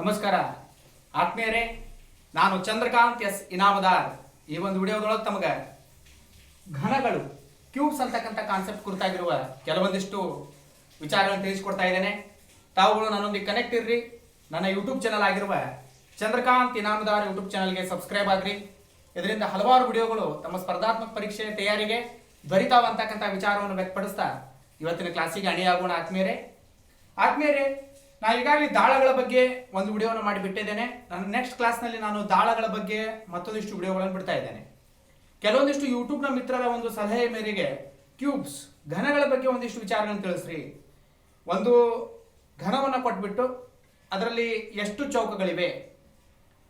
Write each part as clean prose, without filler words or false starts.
ನಮಸ್ಕಾರ ಆತ್ಮೀಯರೇ, ನಾನು ಚಂದ್ರಕಾಂತ್ ಎಸ್ ಇನಾಮದಾರ್. ಈ ಒಂದು ವಿಡಿಯೋದೊಳಗೆ ತಮಗೆ ಘನಗಳು ಕ್ಯೂಬ್ಸ್ ಅಂತಕ್ಕಂಥ ಕಾನ್ಸೆಪ್ಟ್ ಕುರಿತಾಗಿರುವ ಕೆಲವೊಂದಿಷ್ಟು ವಿಚಾರಗಳನ್ನು ತಿಳಿಸಿಕೊಡ್ತಾ ಇದ್ದೇನೆ. ತಾವುಗಳು ನನ್ನೊಂದಿಗೆ ಕನೆಕ್ಟ್ ಇರ್ರಿ. ನನ್ನ ಯೂಟ್ಯೂಬ್ ಚಾನಲ್ ಆಗಿರುವ ಚಂದ್ರಕಾಂತ್ ಇನಾಮದಾರ್ ಯೂಟ್ಯೂಬ್ ಚಾನಲ್ಗೆ ಸಬ್ಸ್ಕ್ರೈಬ್ ಆಗ್ರಿ. ಇದರಿಂದ ಹಲವಾರು ವಿಡಿಯೋಗಳು ತಮ್ಮ ಸ್ಪರ್ಧಾತ್ಮಕ ಪರೀಕ್ಷೆಯ ತಯಾರಿಗೆ ದೊರೀತಾವ ಅಂತಕ್ಕಂಥ ವಿಚಾರವನ್ನು ವ್ಯಕ್ತಪಡಿಸ್ತಾ ಇವತ್ತಿನ ಕ್ಲಾಸಿಗೆ ಅಣಿಯಾಗೋಣ. ಆತ್ಮೀಯರೇ, ನಾನು ಈಗಾಗಲೇ ದಾಳಗಳ ಬಗ್ಗೆ ಒಂದು ವಿಡಿಯೋವನ್ನು ಮಾಡಿಬಿಟ್ಟಿದ್ದೇನೆ. ನನ್ನ ನೆಕ್ಸ್ಟ್ ಕ್ಲಾಸ್ನಲ್ಲಿ ನಾನು ದಾಳಗಳ ಬಗ್ಗೆ ಮತ್ತೊಂದಿಷ್ಟು ವಿಡಿಯೋಗಳನ್ನು ಬಿಡ್ತಾ ಇದ್ದೇನೆ. ಕೆಲವೊಂದಿಷ್ಟು ಯೂಟ್ಯೂಬ್ನ ಮಿತ್ರರ ಒಂದು ಸಲಹೆ ಮೇರೆಗೆ ಕ್ಯೂಬ್ಸ್ ಘನಗಳ ಬಗ್ಗೆ ಒಂದಿಷ್ಟು ವಿಚಾರಗಳನ್ನು ತಿಳಿಸ್ರಿ. ಒಂದು ಘನವನ್ನು ಕೊಟ್ಬಿಟ್ಟು ಅದರಲ್ಲಿ ಎಷ್ಟು ಚೌಕಗಳಿವೆ,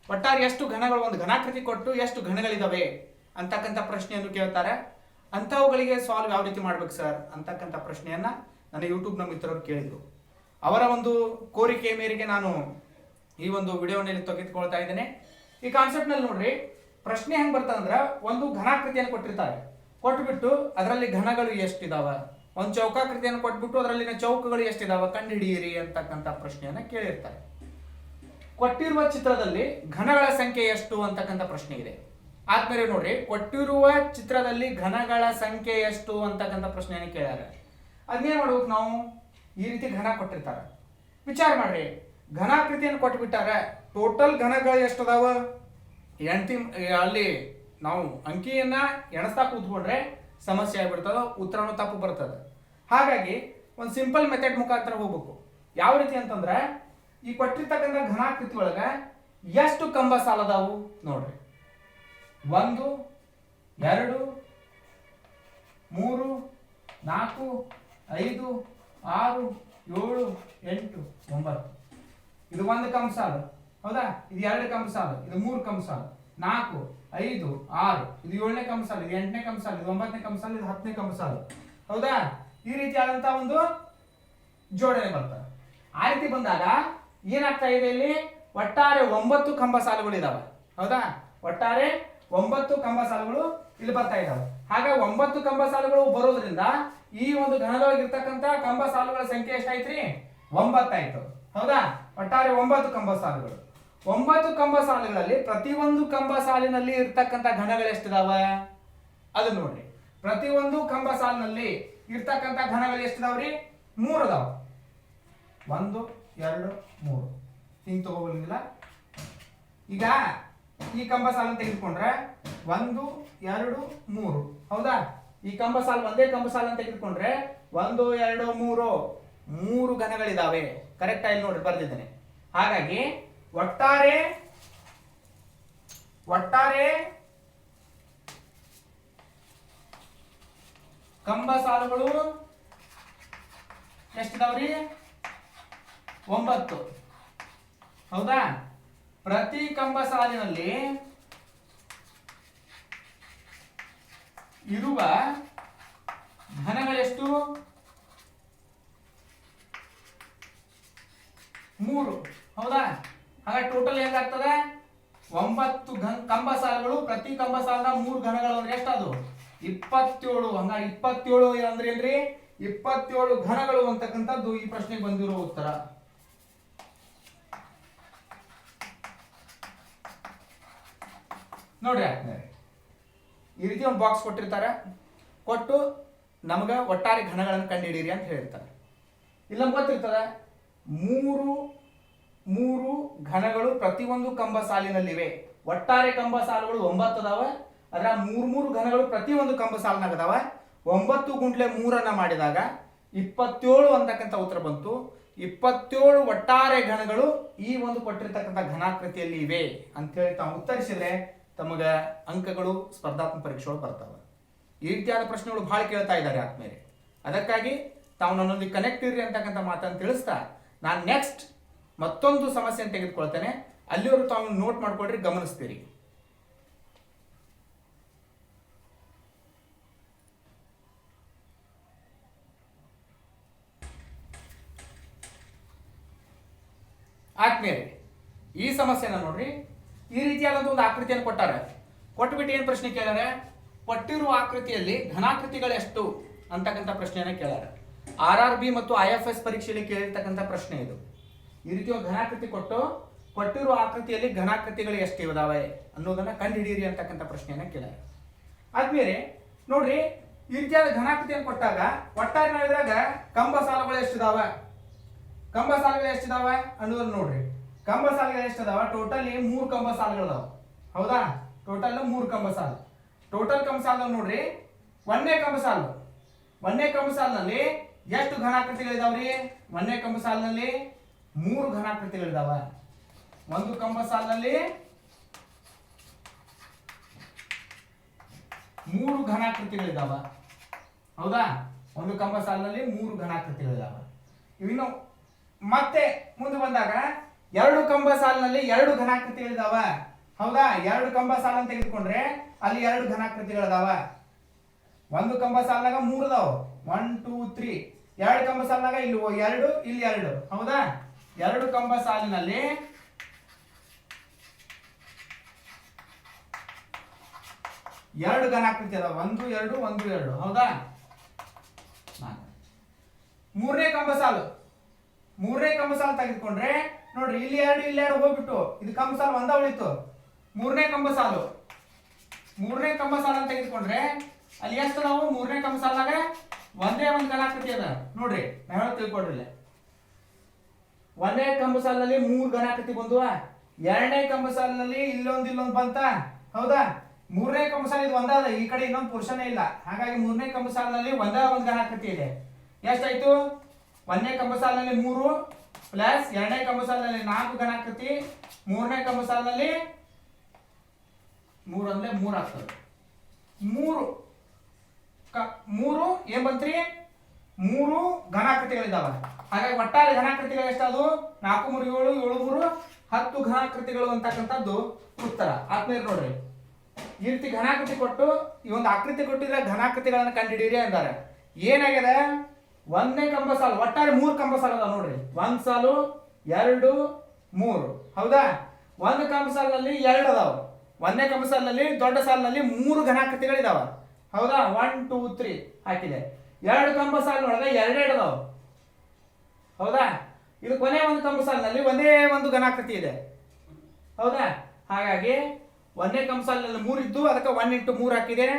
ಒಟ್ಟಾರೆ ಎಷ್ಟು ಘನಗಳು, ಒಂದು ಘನಾಕೃತಿ ಕೊಟ್ಟು ಎಷ್ಟು ಘನಗಳಿದಾವೆ ಅಂತಕ್ಕಂಥ ಪ್ರಶ್ನೆಯನ್ನು ಕೇಳ್ತಾರೆ. ಅಂಥವುಗಳಿಗೆ ಸಾಲ್ವ್ ಯಾವ ರೀತಿ ಮಾಡ್ಬೇಕು ಸರ್ ಅಂತಕ್ಕಂಥ ಪ್ರಶ್ನೆಯನ್ನ ನನ್ನ ಯೂಟ್ಯೂಬ್ನ ಮಿತ್ರರು ಕೇಳಿದರು. ಅವರ ಒಂದು ಕೋರಿಕೆ ಮೇರೆಗೆ ನಾನು ಈ ಒಂದು ವಿಡಿಯೋನಲ್ಲಿ ತೆಗೆದುಕೊಳ್ತಾ ಇದ್ದೇನೆ. ಈ ಕಾನ್ಸೆಪ್ಟ್ನಲ್ಲಿ ನೋಡ್ರಿ, ಪ್ರಶ್ನೆ ಹೆಂಗೆ ಬರ್ತದಂದ್ರೆ, ಒಂದು ಘನಾಕೃತಿಯನ್ನು ಕೊಟ್ಟಿರ್ತಾರೆ, ಕೊಟ್ಬಿಟ್ಟು ಅದರಲ್ಲಿ ಘನಗಳು ಎಷ್ಟಿದಾವ, ಒಂದು ಚೌಕಾಕೃತಿಯನ್ನು ಕೊಟ್ಬಿಟ್ಟು ಅದರಲ್ಲಿನ ಚೌಕಗಳು ಎಷ್ಟಿದಾವ ಕಂಡುಹಿಡಿಯಿರಿ ಅಂತಕ್ಕಂಥ ಪ್ರಶ್ನೆಯನ್ನ ಕೇಳಿರ್ತಾರೆ. ಕೊಟ್ಟಿರುವ ಚಿತ್ರದಲ್ಲಿ ಘನಗಳ ಸಂಖ್ಯೆ ಎಷ್ಟು ಅಂತಕ್ಕಂಥ ಪ್ರಶ್ನೆ ಇದೆ. ಆದ್ಮೇಲೆ ನೋಡ್ರಿ, ಕೊಟ್ಟಿರುವ ಚಿತ್ರದಲ್ಲಿ ಘನಗಳ ಸಂಖ್ಯೆ ಎಷ್ಟು ಅಂತಕ್ಕಂಥ ಪ್ರಶ್ನೆಯನ್ನು ಕೇಳ್ಯಾರ. ಅದನ್ನೇನ್ ಮಾಡ್ಬೇಕು ನಾವು, ಈ ರೀತಿ ಘನ ಕೊಟ್ಟಿರ್ತಾರೆ, ವಿಚಾರ ಮಾಡ್ರಿ. ಘನಾಕೃತಿಯನ್ನು ಕೊಟ್ಬಿಟ್ಟಾರೆ, ಟೋಟಲ್ ಘನಗಳು ಎಷ್ಟು ಅದಾವ ಅಲ್ಲಿ ನಾವು ಅಂಕಿಯನ್ನ ಎಣಿಸ್ತಾ ಕೂತ್ಕೊಂಡ್ರೆ ಸಮಸ್ಯೆ ಆಗ್ಬಿಡ್ತದ, ಉತ್ತರನೂ ತಪ್ಪು ಬರ್ತದೆ. ಹಾಗಾಗಿ ಒಂದು ಸಿಂಪಲ್ ಮೆಥಡ್ ಮುಖಾಂತರ ಹೋಗ್ಬೇಕು. ಯಾವ ರೀತಿ ಅಂತಂದ್ರೆ, ಈ ಕೊಟ್ಟಿರ್ತಕ್ಕಂಥ ಘನಾಕೃತಿ ಒಳಗ ಎಷ್ಟು ಕಂಬ ಸಾಲದಾವು ನೋಡ್ರಿ. 1 2 3 4 5 6 7 8 9. ಇದು ಒಂದು ಕಂಬ ಸಾಲು, ಹೌದಾ? ಇದು 2 ಕಂಬ ಸಾಲು, ಇದು 3 ಕಂಬ ಸಾಲು, 4 5 6, ಇದು 7ನೇ ಕಂಬ ಸಾಲು, ಇದು 8ನೇ ಕಂಬ ಸಾಲು, ಇದು 9ನೇ ಕಂಬ ಸಾಲು, ಇದು 10ನೇ ಕಂಬ ಸಾಲು, ಹೌದಾ? ಈ ರೀತಿಯಾದಂತ ಒಂದು ಜೋಡಣೆ ಬರ್ತದೆ. ಆ ರೀತಿ ಬಂದಾಗ ಏನಾಗ್ತಾ ಇದೆ, ಇಲ್ಲಿ ಒಟ್ಟಾರೆ 9 ಕಂಬ ಸಾಲುಗಳು ಇದಾವೆ, ಹೌದಾ? ಒಟ್ಟಾರೆ 9 ಕಂಬ ಸಾಲುಗಳು ಇಲ್ಲಿ ಬರ್ತಾ ಇದಾವೆ. ಹಾಗೆ 9 ಕಂಬ ಸಾಲುಗಳು ಬರೋದ್ರಿಂದ ಈ ಒಂದು ಘನದೊಳಗಿರ್ತಕ್ಕಂಥ ಕಂಬ ಸಾಲುಗಳ ಸಂಖ್ಯೆ ಎಷ್ಟಾಯ್ತ್ರಿ? 9 ಆಯ್ತು, ಹೌದಾ? ಒಟ್ಟಾರೆ 9 ಕಂಬ ಸಾಲುಗಳು. 9 ಕಂಬ ಸಾಲುಗಳಲ್ಲಿ ಪ್ರತಿಯೊಂದು ಕಂಬ ಸಾಲಿನಲ್ಲಿ ಇರ್ತಕ್ಕಂಥ ಘನಗಳು ಎಷ್ಟಿದಾವ ಅದು ನೋಡ್ರಿ. ಪ್ರತಿಯೊಂದು ಕಂಬ ಸಾಲಿನಲ್ಲಿ ಇರ್ತಕ್ಕಂಥ ಘನಗಳು ಎಷ್ಟಿದಾವ್ರಿ? 3 ಅದಾವ. 1 2 3 ಹಿಂಗ್ ತಗೋಬಂದಿಲ್ಲ. ಈಗ ಈ ಕಂಬ ಸಾಲನ್ನು ತೆಗೆದುಕೊಂಡ್ರೆ 1 2 3, ಹೌದಾ? ಈ ಕಂಬ ಸಾಲು, ಒಂದೇ ಕಂಬ ಸಾಲನ್ನು ತೆಗೆದುಕೊಂಡ್ರೆ 1 2 3 ಘನಗಳಿದಾವೆ. ಕರೆಕ್ಟ್ ಆಗಿ ನೋಡಿ ಬರ್ದಿದ್ದೇನೆ. ಹಾಗಾಗಿ ಒಟ್ಟಾರೆ ಕಂಬ ಸಾಲುಗಳು ಎಷ್ಟಿದಾವ್ರಿ? 9, ಹೌದಾ? ಪ್ರತಿ ಕಂಬ ಸಾಲಿನಲ್ಲಿ ಇರುವ ಘನಗಳೆಷ್ಟು? 3, ಹೌದಾ? ಹಾಗೆ ಟೋಟಲ್ ಹೇಗಾಗ್ತದೆ? 9 ಕಂಬ ಸಾಲುಗಳು, ಪ್ರತಿ ಕಂಬ ಸಾಲಿನ 3 ಘನಗಳು ಅಂದ್ರೆ ಎಷ್ಟದು? 27. ಹಂಗಾಗಿ 27 ಅಂದ್ರೆ ಏನ್ರಿ? 27 ಘನಗಳು ಅಂತಕ್ಕಂಥದ್ದು ಈ ಪ್ರಶ್ನೆಗೆ ಬಂದಿರೋ ಉತ್ತರ. ನೋಡ್ರಿ, ಈ ರೀತಿ ಒಂದು ಬಾಕ್ಸ್ ಕೊಟ್ಟಿರ್ತಾರೆ, ಕೊಟ್ಟು ನಮಗೆ ಒಟ್ಟಾರೆ ಘನಗಳನ್ನು ಕಂಡುಹಿಡಿಯಿರಿ ಅಂತ ಹೇಳಿರ್ತಾರೆ. ಇಲ್ಲಿ ನಮ್ಗೆ ಗೊತ್ತಿರ್ತದೆ 3 ಘನಗಳು ಪ್ರತಿಯೊಂದು ಕಂಬ ಸಾಲಿನಲ್ಲಿವೆ. ಒಟ್ಟಾರೆ ಕಂಬ ಸಾಲುಗಳು 9 ಅದಾವ. ಅದರ 3 ಘನಗಳು ಪ್ರತಿಯೊಂದು ಕಂಬ ಸಾಲಿನಾಗ ಅದಾವ. 9 ಗುಂಟ್ಲೆ 3 ಮಾಡಿದಾಗ 27 ಅಂತಕ್ಕಂಥ ಉತ್ತರ ಬಂತು. 27 ಒಟ್ಟಾರೆ ಘನಗಳು ಈ ಒಂದು ಕೊಟ್ಟಿರ್ತಕ್ಕಂಥ ಘನಾಕೃತಿಯಲ್ಲಿ ಇವೆ ಅಂತ ಹೇಳಿ ತಾವು ಉತ್ತರಿಸಿದ್ರೆ ತಮಗೆ ಅಂಕಗಳು ಸ್ಪರ್ಧಾತ್ಮಕ ಪರೀಕ್ಷೆಗಳು ಬರ್ತವೆ. ಈ ರೀತಿಯಾದ ಪ್ರಶ್ನೆಗಳು ಬಹಳ ಕೇಳ್ತಾ ಇದ್ದಾರೆ ಆದ್ಮೇಲೆ. ಅದಕ್ಕಾಗಿ ತಾವು ನನ್ನೊಂದಿಗೆ ಕನೆಕ್ಟ್ ಇರ್ರಿ ಅಂತಕ್ಕಂಥ ಮಾತನ್ನು ತಿಳಿಸ್ತಾ ನಾನು ನೆಕ್ಸ್ಟ್ ಮತ್ತೊಂದು ಸಮಸ್ಯೆಯನ್ನು ತೆಗೆದುಕೊಳ್ತೇನೆ. ಅಲ್ಲಿವರೆಗೂ ತಾವು ನೋಟ್ ಮಾಡ್ಕೊಳ್ರಿ, ಗಮನಿಸ್ತೀರಿ. ಆದ್ಮೇಲೆ ಈ ಸಮಸ್ಯೆನ ನೋಡ್ರಿ. ಈ ರೀತಿಯಾದಂತ ಒಂದು ಆಕೃತಿಯನ್ನು ಕೊಟ್ಬಿಟ್ಟು ಏನ್ ಪ್ರಶ್ನೆ ಕೇಳ್ಯಾರ? ಕೊಟ್ಟಿರುವ ಆಕೃತಿಯಲ್ಲಿ ಘನಾಕೃತಿಗಳು ಎಷ್ಟು ಅಂತಕ್ಕಂಥ ಪ್ರಶ್ನೆಯನ್ನ ಕೇಳ್ಯಾರ. RRB ಮತ್ತು IFS ಪರೀಕ್ಷೆಯಲ್ಲಿ ಕೇಳಿರ್ತಕ್ಕಂಥ ಪ್ರಶ್ನೆ ಇದು. ಈ ರೀತಿ ಒಂದು ಘನಾಕೃತಿ ಕೊಟ್ಟು ಕೊಟ್ಟಿರುವ ಆಕೃತಿಯಲ್ಲಿ ಘನಾಕೃತಿಗಳು ಎಷ್ಟು ಇದಾವೆ ಅನ್ನೋದನ್ನ ಕಂಡುಹಿಡಿಯಿರಿ ಅಂತಕ್ಕಂಥ ಪ್ರಶ್ನೆಯನ್ನ ಕೇಳ್ಯಾರ. ಆದ್ಮೇಲೆ ನೋಡ್ರಿ, ಈ ರೀತಿಯಾದ ಘನಾಕೃತಿಯನ್ನು ಕೊಟ್ಟಾಗ ಒಟ್ಟಾರೆ ನಾವಿದ್ರಾಗ ಕಂಬ ಸಾಲುಗಳು ಎಷ್ಟಿದಾವ ಅನ್ನೋದನ್ನ ನೋಡ್ರಿ. ಕಂಬ ಸಾಲುಗಳು ಎಷ್ಟಿದಾವ? ಟೋಟಲಿ 3 ಕಂಬ ಸಾಲುಗಳಿದಾವ. ಹೌದಾ? ಟೋಟಲ್ 3 ಕಂಬ ಸಾಲು. ಟೋಟಲ್ ಕಂಬ ಸಾಲು ನೋಡ್ರಿ, ಒಂದನೇ ಕಂಬ ಸಾಲಿನಲ್ಲಿ ಎಷ್ಟು ಘನಾಕೃತಿಗಳಿದಾವ್ರಿ? ಒಂದನೇ ಕಂಬ ಸಾಲಿನಲ್ಲಿ 3 ಘನಾಕೃತಿಗಳಿದಾವ. ಒಂದು ಕಂಬ ಸಾಲಿನಲ್ಲಿ 3 ಘನಾಕೃತಿಗಳಿದಾವ. ಹೌದಾ? ಒಂದು ಕಂಬ ಸಾಲಿನಲ್ಲಿ 3 ಘನಾಕೃತಿಗಳಿದಾವ. ಇನ್ನು ಮತ್ತೆ ಮುಂದೆ ಬಂದಾಗ 2 ಕಂಬ ಸಾಲಿನಲ್ಲಿ 2 ಘನಾಕೃತಿಗಳಿದಾವ. ಹೌದಾ? 2 ಕಂಬ ಸಾಲನ್ನು ತೆಗೆದುಕೊಂಡ್ರೆ ಅಲ್ಲಿ 2 ಘನಾಕೃತಿಗಳಿದಾವ. ಒಂದು ಕಂಬ ಸಾಲಿನಾಗ 3 ಅದಾವ, 1 2 3. 2 ಕಂಬ ಸಾಲಿನಾಗ ಇಲ್ಲಿ 2 ಇಲ್ಲಿ 2. ಹೌದಾ? 2 ಕಂಬ ಸಾಲಿನಲ್ಲಿ 2 ಘನಾಕೃತಿ ಅದಾವ. 1 2 1 2. ಹೌದಾ? ಮೂರನೇ ಕಂಬ ಸಾಲು ತೆಗೆದುಕೊಂಡ್ರೆ ನೋಡ್ರಿ, ಇಲ್ಲಿ 2 ಇಲ್ಲಿ 2 ಹೋಗ್ಬಿಟ್ಟು ಇದು ಕಂಬ ಸಾಲು ಒಂದ ಉಳಿತು. ಮೂರನೇ ಕಂಬ ಸಾಲನ್ನು ತೆಗೆದುಕೊಂಡ್ರೆ ಅಲ್ಲಿ ಎಷ್ಟು ನಾವು ಮೂರನೇ ಕಂಬ ಸಾಲಾಗ ಒಂದೇ ಒಂದು ಘನಾಕೃತಿ ಅದ. ನೋಡ್ರಿ, ನಾವು ತಿಳ್ಕೊಡ್ರಿ, ಒಂದನೇ ಕಂಬ ಸಾಲಿನಲ್ಲಿ 3 ಘನಾಕೃತಿ ಬಂದುವ. ಎರಡನೇ ಕಂಬ ಸಾಲಿನಲ್ಲಿ ಇಲ್ಲೊಂದು ಬಂತ. ಹೌದಾ? ಮೂರನೇ ಕಂಬ ಸಾಲ ಇದು ಒಂದಾದ, ಈ ಕಡೆ ಇನ್ನೊಂದು ಪುರುಷನೇ ಇಲ್ಲ. ಹಾಗಾಗಿ ಮೂರನೇ ಕಂಬ ಸಾಲಿನಲ್ಲಿ ಒಂದೇ ಒಂದು ಘನಾಕೃತಿ ಇದೆ. ಎಷ್ಟಾಯ್ತು? ಒಂದನೇ ಕಂಬ ಸಾಲಿನಲ್ಲಿ 3 ಪ್ಲಸ್ ಎರಡನೇ ಕಂಬ ಸಾಲಿನಲ್ಲಿ 4 ಘನಾಕೃತಿ, ಮೂರನೇ ಕಂಬ ಸಾಲಿನಲ್ಲಿ 3 ಅಂದ್ರೆ 3 ಆಗ್ತದೆ. 3 ಏನ್ ಬಂತ್ರಿ? 3 ಘನಾಕೃತಿಗಳಿದಾವ. ಹಾಗಾಗಿ ಒಟ್ಟಾರೆ ಘನಾಕೃತಿಗಳು ಎಷ್ಟಾದವು? 4 3 7 7 3 10 ಘನಾಕೃತಿಗಳು ಅಂತಕ್ಕಂಥದ್ದು ಉತ್ತರ. ಆದ್ಮೇಲೆ ನೋಡ್ರಿ, ಈ ರೀತಿ ಘನಾಕೃತಿ ಕೊಟ್ಟು ಈ ಒಂದು ಆಕೃತಿ ಕೊಟ್ಟಿದ್ರೆ ಘನಾಕೃತಿಗಳನ್ನ ಕಂಡುಹಿಡಿಯಿರಿ ಅಂತಾರೆ. ಏನಾಗಿದೆ? ಒಂದನೇ ಕಂಬ ಸಾಲು ಒಟ್ಟಾರೆ 3 ಕಂಬ ಸಾಲು ಅದಾವ ನೋಡ್ರಿ. 1 ಸಾಲು 2 3. ಹೌದಾ? ಒಂದು ಕಂಬ ಸಾಲಿನಲ್ಲಿ 2 ಅದಾವ. ಒಂದನೇ ಕಂಬ ಸಾಲಿನಲ್ಲಿ ದೊಡ್ಡ ಸಾಲಿನಲ್ಲಿ 3 ಘನಾಕೃತಿಗಳಿದಾವ. ಹೌದಾ? 1 2 3 ಹಾಕಿದೆ. 2 ಕಂಬ ಸಾಲಿನೊಳಗೆ 2 ಅದಾವ. ಹೌದಾ? ಇದು ಕೊನೆ ಒಂದು ಕಂಬ ಸಾಲಿನಲ್ಲಿ ಒಂದೇ ಒಂದು ಘನಾಕೃತಿ ಇದೆ. ಹೌದಾ? ಹಾಗಾಗಿ ಒಂದನೇ ಕಂಬ ಸಾಲಿನಲ್ಲಿ 3 ಇದ್ದು ಅದಕ್ಕೆ 1 × 3 ಹಾಕಿದ್ದೇನೆ.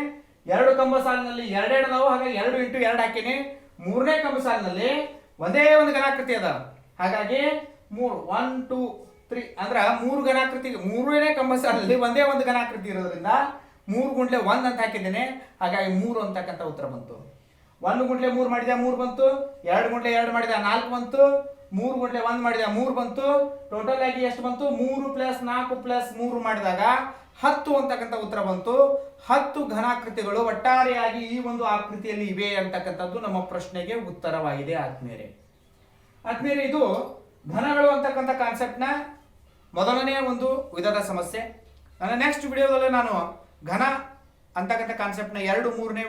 2 ಕಂಬ ಸಾಲಿನಲ್ಲಿ 2 ಅದಾವ, ಹಾಗಾಗಿ 2 × 2 ಹಾಕಿನಿ. ಮೂರನೇ ಕಂಬ ಸಾಲಿನಲ್ಲಿ ಒಂದೇ ಒಂದು ಘನಾಕೃತಿ ಅದ, ಹಾಗಾಗಿ 3 1 2 3 ಅಂದ್ರ 3 ಘನಾಕೃತಿ. ಮೂರನೇ ಕಂಬ ಸಾಲಿನಲ್ಲಿ ಒಂದೇ ಒಂದು ಘನಾಕೃತಿ ಇರೋದ್ರಿಂದ 3 × 1 ಅಂತ ಹಾಕಿದ್ದೇನೆ. ಹಾಗಾಗಿ 3 ಅಂತಕ್ಕಂಥ ಉತ್ತರ ಬಂತು. 1 × 3 ಮಾಡಿದೆ 3 ಬಂತು. 2 × 2 ಮಾಡಿದೆ 4 ಬಂತು. 3 × 1 ಮಾಡಿದೆ 3 ಬಂತು. ಟೋಟಲ್ ಆಗಿ ಎಷ್ಟು ಬಂತು? 3 + 4 + 3 ಮಾಡಿದಾಗ 10 ಅಂತಕ್ಕಂಥ ಉತ್ತರ ಬಂತು. 10 ಘನಾಕೃತಿಗಳು ಒಟ್ಟಾರೆಯಾಗಿ ಈ ಒಂದು ಆಕೃತಿಯಲ್ಲಿ ಇವೆ ಅಂತಕ್ಕಂಥದ್ದು ನಮ್ಮ ಪ್ರಶ್ನೆಗೆ ಉತ್ತರವಾಗಿದೆ. ಆದ್ಮೇಲೆ ಇದು ಘನಗಳು ಅಂತಕ್ಕಂಥ ಕಾನ್ಸೆಪ್ಟ್ನ ಮೊದಲನೇ ಒಂದು ವಿಧದ ಸಮಸ್ಯೆ. ನನ್ನ ನೆಕ್ಸ್ಟ್ ವಿಡಿಯೋದಲ್ಲಿ ನಾನು ಘನ ಅಂತಕ್ಕಂಥ ಕಾನ್ಸೆಪ್ಟ್ನ 2 3ನೇ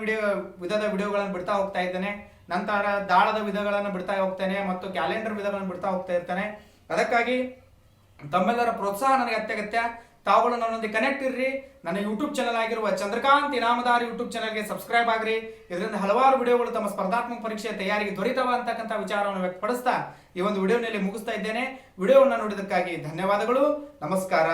ವಿಧದ ವಿಡಿಯೋಗಳನ್ನು ಬಿಡ್ತಾ ಹೋಗ್ತಾ ಇದ್ದೇನೆ. ನಂತರ ದಾಳದ ವಿಧಗಳನ್ನು ಬಿಡ್ತಾ ಹೋಗ್ತೇನೆ ಮತ್ತು ಕ್ಯಾಲೆಂಡರ್ ವಿಧಗಳನ್ನು ಬಿಡ್ತಾ ಹೋಗ್ತಾ ಇರ್ತೇನೆ. ಅದಕ್ಕಾಗಿ ತಮ್ಮೆಲ್ಲರ ಪ್ರೋತ್ಸಾಹ ನನಗೆ ಅತ್ಯಗತ್ಯ. ತಾವುಗಳು ನನ್ನೊಂದಿಗೆ ಕನೆಕ್ಟ್ ಇರ್ರಿ. ನನ್ನ ಯೂಟ್ಯೂಬ್ ಚಾನಲ್ ಆಗಿರುವ ಚಂದ್ರಕಾಂತ್ ಇನಾಮದಾರ್ ಯೂಟ್ಯೂಬ್ ಚಾನಲ್ಗೆ ಸಬ್ಸ್ಕ್ರೈಬ್ ಆಗ್ರಿ. ಇದರಿಂದ ಹಲವಾರು ವಿಡಿಯೋಗಳು ತಮ್ಮ ಸ್ಪರ್ಧಾತ್ಮಕ ಪರೀಕ್ಷೆಯ ತಯಾರಿಗೆ ದೊರೆತವ ಅಂತಕ್ಕಂಥ ವಿಚಾರವನ್ನು ವ್ಯಕ್ತಪಡಿಸ್ತಾ ಈ ಒಂದು ವಿಡಿಯೋನಲ್ಲಿ ಮುಗಿಸ್ತಾ ಇದ್ದೇನೆ. ವಿಡಿಯೋವನ್ನು ನೋಡಿದ್ದಕ್ಕಾಗಿ ಧನ್ಯವಾದಗಳು. ನಮಸ್ಕಾರ.